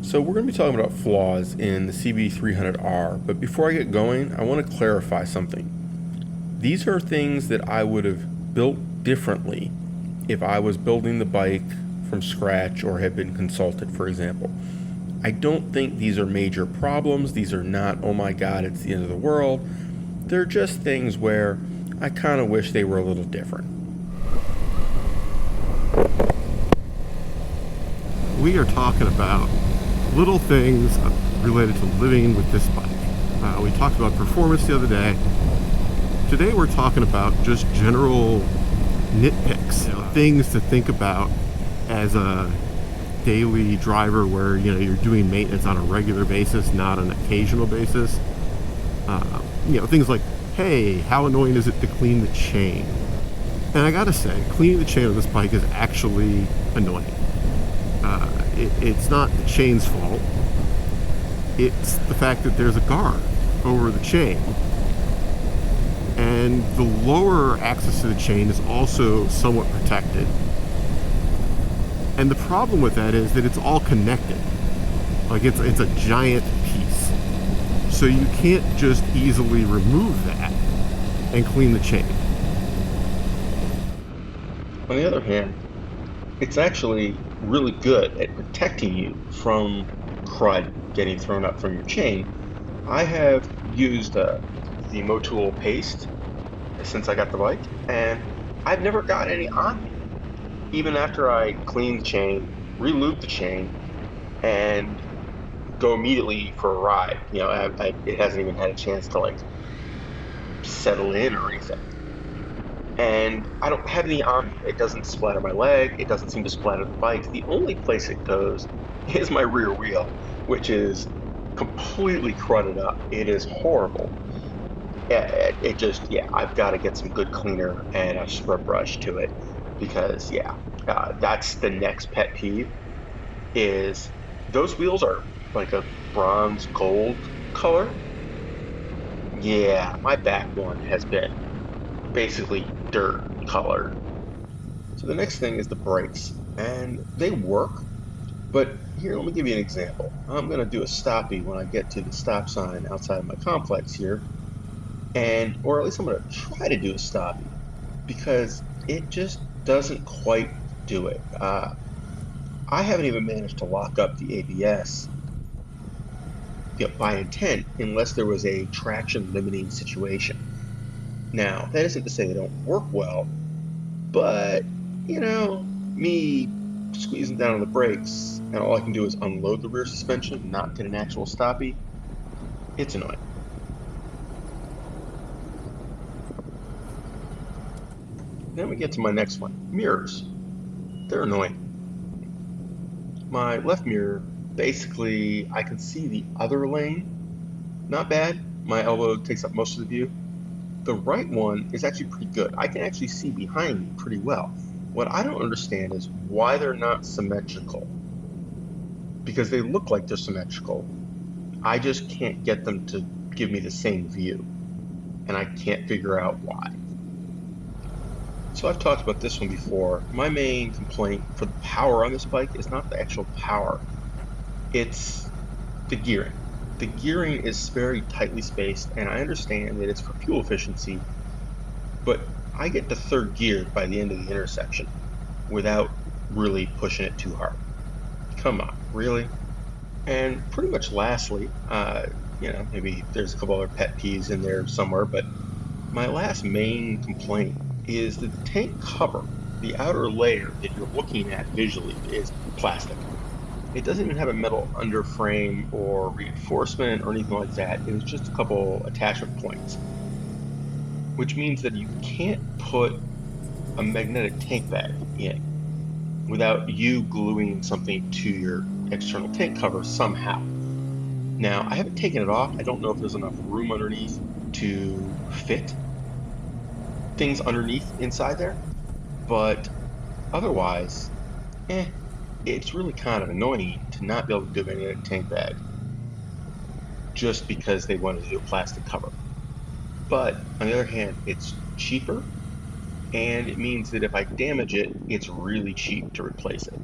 So we're going to be talking about flaws in the CB300R, but before I get going, I want to clarify something. These are things that I would have built differently if I was building the bike from scratch or had been consulted, for example. I don't think these are major problems. These are not, oh my god, it's the end of the world. They're just things where I kind of wish they were a little different. We are talking about little things related to living with this bike. We talked about performance the other day. Today we're talking about just general nitpicks, things to think about as a daily driver where you're doing maintenance on a regular basis, not an occasional basis. Things like, hey, how annoying is it to clean the chain? And I gotta say, cleaning the chain of this bike is actually annoying. It's not the chain's fault. It's the fact that there's a guard over the chain. And the lower axis to the chain is also somewhat protected. And the problem with that is that it's all connected. Like it's a giant piece. So you can't just easily remove that and clean the chain. On the other hand, it's actually really good at protecting you from crud getting thrown up from your chain. I have used the Motul paste since I got the bike, and I've never got any on me. Even after I clean the chain, re-lube the chain, and go immediately for a ride. It hasn't even had a chance to settle in or anything. And I don't have any on me. It doesn't splatter my leg. It doesn't seem to splatter the bike. The only place it goes is my rear wheel, which is completely crudded up. It is horrible. I've got to get some good cleaner and a scrub brush to it because, that's the next pet peeve is those wheels are like a bronze gold color. Yeah, my back one has been basically dirt colored. So the next thing is the brakes, and they work, but here, let me give you an example. I'm going to do a stoppy when I get to the stop sign outside of my complex here, or at least I'm going to try to do a stoppy, because it just doesn't quite do it. I haven't even managed to lock up the ABS by intent unless there was a traction limiting situation. Now, that isn't to say they don't work well, but, me squeezing down on the brakes and all I can do is unload the rear suspension, not get an actual stoppy, it's annoying. Then we get to my next one, mirrors. They're annoying. My left mirror, basically, I can see the other lane. Not bad. My elbow takes up most of the view. The right one is actually pretty good. I can actually see behind me pretty well. What I don't understand is why they're not symmetrical. Because they look like they're symmetrical. I just can't get them to give me the same view. And I can't figure out why. So I've talked about this one before. My main complaint for the power on this bike is not the actual power. It's the gearing. The gearing is very tightly spaced, and I understand that it's for fuel efficiency, but I get to third gear by the end of the intersection without really pushing it too hard. Come on, really? And pretty much lastly, maybe there's a couple other pet peeves in there somewhere, but my last main complaint is that the tank cover, the outer layer that you're looking at visually, is plastic. It doesn't even have a metal underframe or reinforcement or anything like that. It was just a couple attachment points, which means that you can't put a magnetic tank bag in without you gluing something to your external tank cover somehow. Now, I haven't taken it off. I don't know if there's enough room underneath to fit things underneath inside there, but otherwise, it's really kind of annoying to not be able to do a magnetic tank bag just because they wanted to do a plastic cover. But on the other hand, it's cheaper, and it means that if I damage it, it's really cheap to replace it.